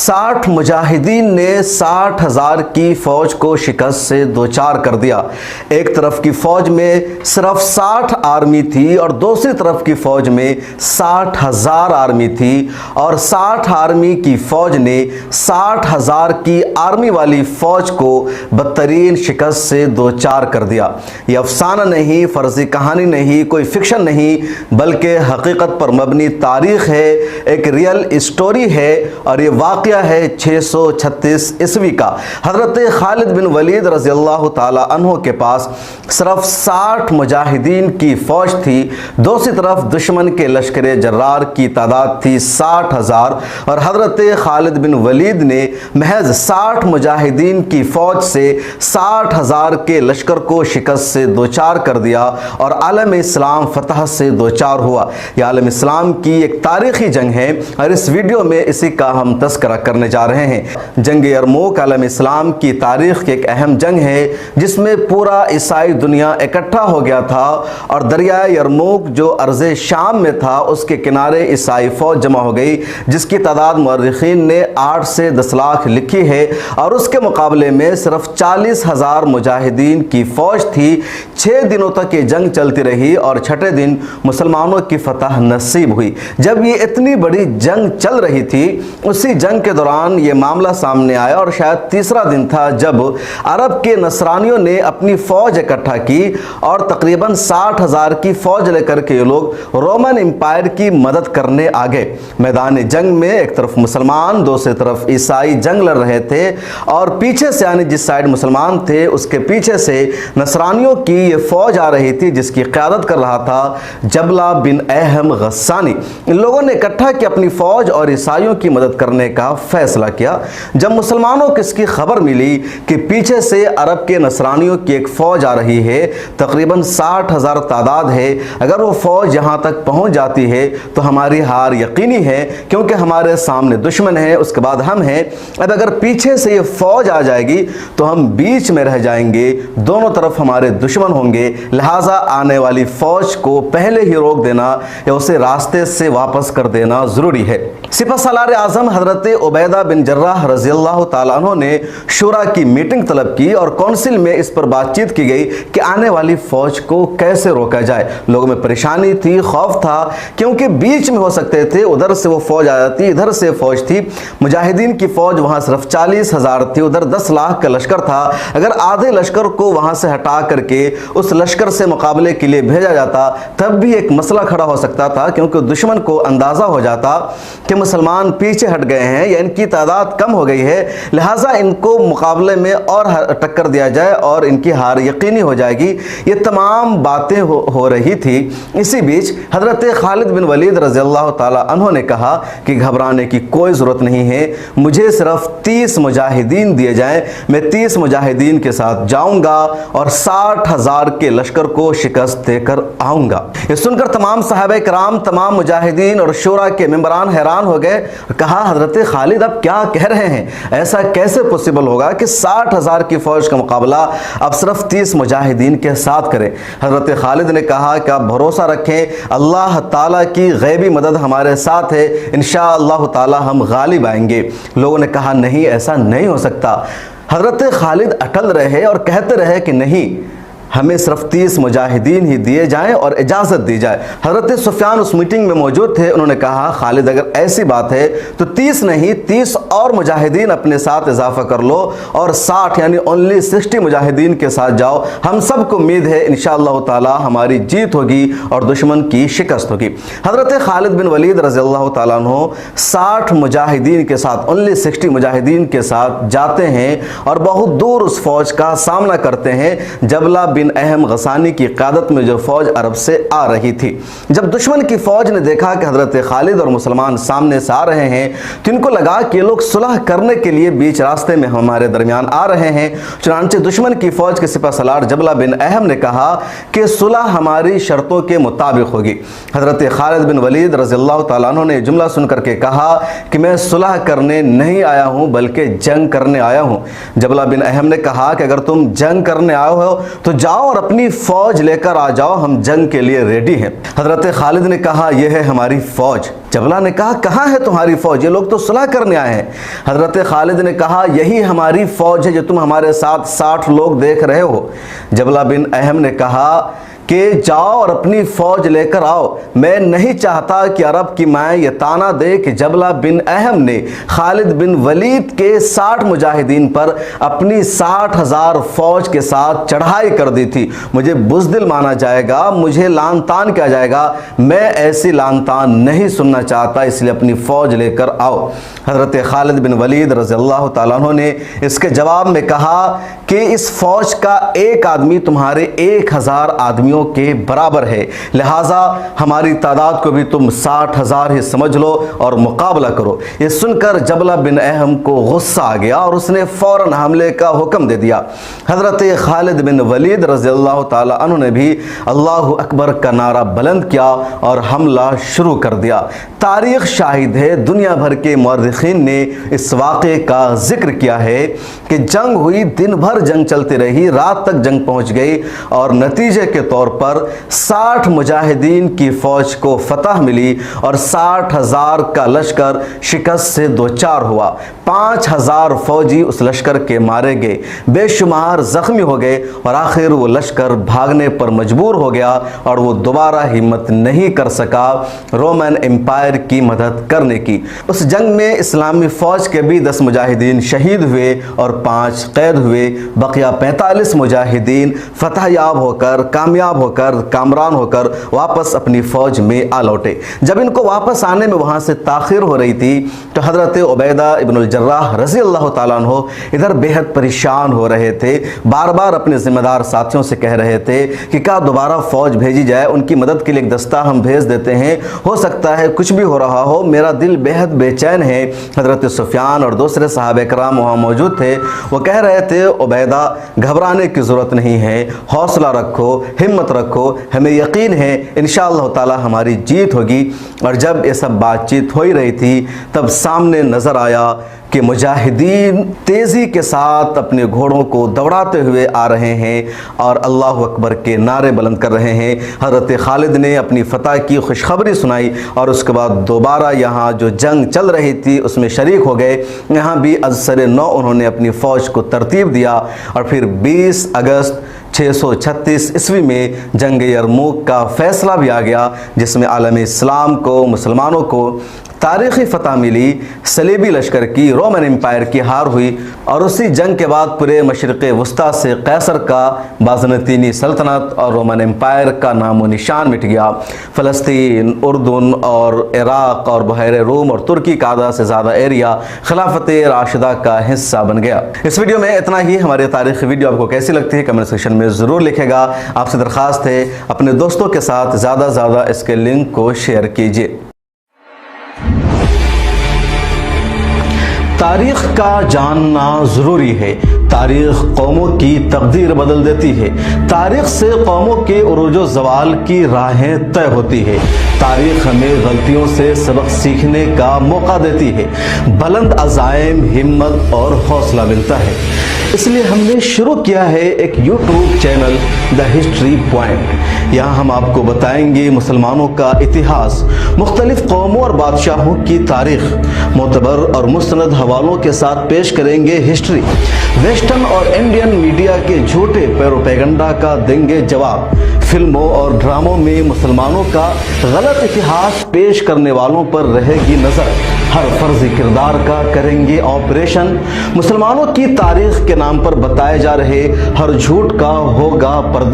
60 मुजाहिदीन ने 60,000 की फ़ौज को शिकस्त से दोचार कर दिया। एक तरफ की फ़ौज में सिर्फ 60 आर्मी थी और दूसरी तरफ की फ़ौज में 60,000 आर्मी थी और 60 आर्मी की फ़ौज ने 60,000 की आर्मी वाली फ़ौज को बदतरीन शिकस्त से दोचार कर दिया। ये अफसाना नहीं, फ़र्ज़ी कहानी नहीं, कोई फिक्शन नहीं, बल्कि हकीकत पर मबनी तारीख़ है, एक रियल स्टोरी है और ये वाक़या है 636 ईस्वी का। हज़रत खालिद बिन वलीद रज़ी अल्लाह ताला अन्हो के पास सिर्फ 60 मुजाहिदीन की फ़ौज थी, दूसरी तरफ दुश्मन के लश्कर जर्रार की तादाद थी 60,000 और हज़रत खालिद बिन वलीद ने महज 60 मुजाहिदीन की फ़ौज से 60,000 के लश्कर को शिकस्त से दोचार कर दिया और आलम इस्लाम फ़तह से दोचार हुआ। यह आलम इस्लाम की एक तारीख़ी जंग है और इस वीडियो में इसी का हम तस्करा करने जा रहे हैं। जंग यरमूक आलम इस्लाम की तारीख़ की एक अहम जंग है जिसमें पूरा ईसाई दुनिया इकट्ठा हो गया था और दरिया यरमूक जो अर्ज़ शाम में था उसके किनारे ईसाई फ़ौज जमा हो गई, जिसकी तादाद मुअर्रिख़ीन ने 8 से 10 लाख लिखी है और उसके मुकाबले में सिर्फ 40,000 मुजाहिदीन की फ़ौज थी। 6 दिनों तक ये जंग चलती रही और छठे दिन मुसलमानों की फतह नसीब हुई। जब ये इतनी बड़ी जंग चल रही थी उसी जंग के दौरान ये मामला सामने आया और शायद तीसरा दिन था जब अरब के नसरानियों ने अपनी फ़ौज इकट्ठा की और तकरीबन 60,000 की फ़ौज लेकर के ये लोग रोमन एम्पायर की मदद करने आ गए। मैदान जंग में एक तरफ मुसलमान, दूसरी तरफ ईसाई जंग लड़ रहे थे और पीछे से यानी जिस साइड मुसलमान थे उसके पीछे से नसरानियों की ये फ़ौज आ रही थी जिसकी क़यादत कर रहा था जबला बिन अहम गस्सानी। इन लोगों ने इकट्ठा की अपनी फ़ौज और ईसाइयों की मदद करने का फ़ैसला किया। जब मुसलमानों को इसकी खबर मिली कि पीछे से अरब के नसरानियों की एक फ़ौज आ रही है, तकरीबन 60,000 तादाद है, अगर वो फ़ौज यहाँ तक पहुँच जाती है तो हमारी हार यकीनी है क्योंकि हमारे सामने दुश्मन है, उसके बाद हम हैं। अब अगर पीछे से ये फ़ौज आ जाएगी तो हम बीच में रह जाएंगे, दोनों तरफ हमारे दुश्मन होंगे, लिहाजा आने वाली फ़ौज को पहले ही रोक देना या उसे रास्ते से वापस कर देना ज़रूरी है। सिपह सालार आज़म हज़रत उबैदा बिन जर्राह रज़ी अल्लाह ताला अन्हु ने शूरा की मीटिंग तलब की और कौंसिल में इस पर बातचीत की गई कि आने वाली फ़ौज को कैसे रोका जाए। लोगों में परेशानी थी, खौफ था क्योंकि बीच में हो सकते थे, उधर से वो फ़ौज आ जाती, इधर से फ़ौज थी। मुजाहिदीन की फ़ौज वहाँ सिर्फ 40,000 थी, उधर 10 लाख का लश्कर था। अगर आधे लश्कर को वहाँ से हटा करके उस लश्कर से मुकाबले के लिए भेजा जाता तब भी एक मसला खड़ा हो सकता था क्योंकि दुश्मन को अंदाज़ा हो जाता कि मुसलमान पीछे हट गए हैं या इनकी तादाद कम हो गई है, लिहाजा इनको मुकाबले में और टक्कर दिया जाए और इनकी हार यकीनी हो जाएगी। ये तमाम बातें हो रही थी। इसी बीच हज़रत खालिद बिन वलीद रज़ी अल्लाह ताला अन्हो ने कहा कि घबराने की कोई ज़रूरत नहीं है, मुझे सिर्फ 30 मुजाहिदीन दिए जाएं, मैं 30 मुजाहिदीन के साथ जाऊंगा और 60,000 के लश्कर को शिकस्त देकर आऊंगा। ये सुनकर तमाम सहाबा कराम, तमाम मुजाहिदीन और शूरा के मेंबरान हैरान हो गए। कहा, हज़रत खालिद आप क्या कह रहे हैं, ऐसा कैसे पॉसिबल होगा कि 60,000 की फ़ौज का मुकाबला अब सिर्फ 30 मुजाहिदीन के साथ करें। हज़रत खालिद ने कहा कि आप भरोसा रखें, अल्लाह ताला की गैबी मदद हमारे साथ है, इंशाअल्लाह ताला हम गालिब आएंगे। लोगों ने कहा नहीं, ऐसा नहीं हो सकता। हज़रत खालिद अटल रहे और कहते रहे कि नहीं, हमें सिर्फ 30 मुजाहिदीन ही दिए जाएं और इजाज़त दी जाए। हज़रत सुफियान उस मीटिंग में मौजूद थे। उन्होंने कहा, खालिद अगर ऐसी बात है तो 30 नहीं 30 और मुजाहिदीन अपने साथ इजाफा कर लो और 60 यानी ओनली 60 मुजाहिदीन के साथ जाओ। हम सब को उम्मीद है इंशाअल्लाह ताला हमारी जीत होगी और दुश्मन की शिकस्त होगी। हज़रत खालिद बिन वलीद रज़ी अल्लाह ताला अन्हु 60 मुजाहिदीन के साथ, ओनली 60 मुजाहिदीन के साथ जाते हैं और बहुत दूर उस फ़ौज का सामना करते हैं। जबला बिन अहम गसानी की क़यादत में जो फ़ौज अरब से आ रही थी। जब दुश्मन की फ़ौज ने देखा कि हज़रत खालिद और मुसलमान सामने से आ रहे हैं तो इनको लगा कि लोग सुलह करने के लिए बीच रास्ते में हमारे दरमियान आ रहे हैं। चुनांचे दुश्मन की फ़ौज के सिपह सलार जबला बिन अहम ने कहा कि सुलह हमारी शर्तों के मुताबिक होगी। हज़रत खालिद बिन वलीद रज़ी अल्लाह ताला अन्हु ने जुमला सुन करके कहा कि मैं सुलह करने नहीं आया हूँ बल्कि जंग करने आया हूँ। जबला बिन अहम ने कहा कि अगर तुम जंग करने आए हो तो जाओ और अपनी फौज लेकर आ जाओ, हम जंग के लिए रेडी हैं। हजरत खालिद ने कहा, यह है हमारी फौज। जबला ने कहा, कहाँ है तुम्हारी फौज, ये लोग तो सुलह करने आए हैं। हजरत खालिद ने कहा, यही हमारी फौज है जो तुम हमारे साथ 60 लोग देख रहे हो। जबला बिन अहम ने कहा कि जाओ और अपनी फौज लेकर आओ। मैं नहीं चाहता कि अरब की माएँ ये ताना दे कि जबला बिन अहम ने खालिद बिन वलीद के 60 मुजाहिदीन पर अपनी 60,000 फौज के साथ चढ़ाई कर दी थी। मुझे बुज़दिल माना जाएगा, मुझे लान तान किया जाएगा। मैं ऐसी लान तान नहीं सुनना चाहता, इसलिए अपनी फौज लेकर आओ। हज़रत खालिद बिन वलीद रज़ियल्लाहु ताला अन्हु ने इसके जवाब में कहा कि इस फौज का एक आदमी तुम्हारे 1000 आदमियों के बराबर है, लिहाजा हमारी तादाद को भी तुम 60,000 ही समझ लो और मुकाबला करो। ये सुनकर जबला बिन अहम को गुस्सा आ गया और उसने फौरन हमले का हुक्म दे दिया। हज़रत खालिद बिन वलीद रज़ियल्लाहु ताला अन्हु ने भी अल्लाहु अकबर का नारा बुलंद किया और हमला शुरू कर दिया। तारीख़ शाहिद है, दुनिया भर के मुअर्रिख़ीन ने इस वाक़े का जिक्र किया है कि जंग हुई, दिन भर जंग चलती रही, रात तक जंग पहुंच गई और नतीजे के तौर पर 60 मुजाहिदीन की फ़ौज को फतह मिली और 60,000 का लश्कर शिकस्त से दो चार हुआ। 5,000 फौजी उस लश्कर के मारे गए, बेशुमार ज़ख्मी हो गए और आखिर वो लश्कर भागने पर मजबूर हो गया और वो दोबारा हिम्मत नहीं कर सका रोमन एम्पायर की मदद करने की। उस जंग में इस्लामी फ़ौज के भी 10 मुजाहिदीन शहीद हुए और 5 कैद हुए। बकिया 45 मुजाहिदीन फतह याब होकर, कामयाब होकर, कामरान होकर वापस अपनी फ़ौज में आ लौटे। जब इनको वापस आने में वहाँ से ताख़िर हो रही थी तो हज़रत उबैदा इब्नुल जर्राह रज़ी अल्लाह ताला अन्हु इधर बेहद परेशान हो रहे थे। बार बार अपने ज़िम्मेदार साथियों से कह रहे थे कि क्या दोबारा फ़ौज भेजी जाए, उनकी मदद के लिए एक दस्ता हम भेज देते हैं, हो सकता है कुछ भी हो रहा हो, मेरा दिल बेहद बेचैन है। हज़रत सुफियान और दूसरे सहाबा किराम वहाँ मौजूद थे। वो कह रहे थे, उबैदा घबराने की ज़रूरत नहीं है, हौसला रखो, हिम्मत रखो, हमें यकीन है इंशाअल्लाह ताला हमारी जीत होगी। और जब ये सब बातचीत हो ही रही थी तब सामने नज़र आया कि मुजाहिदीन तेज़ी के साथ अपने घोड़ों को दौड़ाते हुए आ रहे हैं और अल्लाह अकबर के नारे बुलंद कर रहे हैं। हज़रत खालिद ने अपनी फ़तह की खुशखबरी सुनाई और उसके बाद दोबारा यहाँ जो जंग चल रही थी उसमें शरीक हो गए। यहाँ भी अज़सर नौ उन्होंने अपनी फ़ौज को तरतीब दिया और फिर 20 अगस्त 636 ईस्वी में जंग यरमूक का फ़ैसला भी आ गया, जिसमें आलम इस्लाम को, मुसलमानों को तारीख़ी फ़तह मिली। सलीबी लश्कर की, रोमन एम्पायर की हार हुई और उसी जंग के बाद पूरे मशरिक़ वस्ता से कैसर का, बाज़नतीनी सल्तनत और रोमन एम्पायर का नामो निशान मिट गया। फ़लस्तीन, उर्दून और इराक़ और बहर रूम और तुर्की का आधा से ज़्यादा एरिया खिलाफत राशिदा का हिस्सा बन गया। इस वीडियो में इतना ही। हमारी तारीख़ी वीडियो आपको कैसी लगती है कमेंट सेक्शन में ज़रूर लिखेगा। आपसे दरख्वास्त है अपने दोस्तों के साथ ज़्यादा से ज़्यादा इसके लिंक को शेयर कीजिए। तारीख़ का जानना ज़रूरी है। तारीख़ कौमों की तकदीर बदल देती है। तारीख़ से कौमों के उरूज ज़वाल की राहें तय होती है। तारीख़ हमें गलतियों से सबक सीखने का मौका देती है। बुलंद अज़ाइम, हिम्मत और हौसला मिलता है। इसलिए हमने शुरू किया है एक YouTube channel the history point. यहाँ हम आपको बताएंगे मुसलमानों का इतिहास, मुख्तलिफ कौमों और बादशाहों की तारीख़, मोतबर और मुस्तनद हवालों के साथ पेश करेंगे हिस्ट्री। वेस्टर्न और इंडियन मीडिया के झूठे पैरोपेगंडा का देंगे जवाब। फिल्मों और ड्रामों में मुसलमानों का गलत इतिहास पेश करने वालों पर रहेगी नज़र। हर फर्जी किरदार का करेंगे ऑपरेशन। मुसलमानों की तारीख़ के नाम पर बताए जा रहे हर झूठ का होगा पर्दा।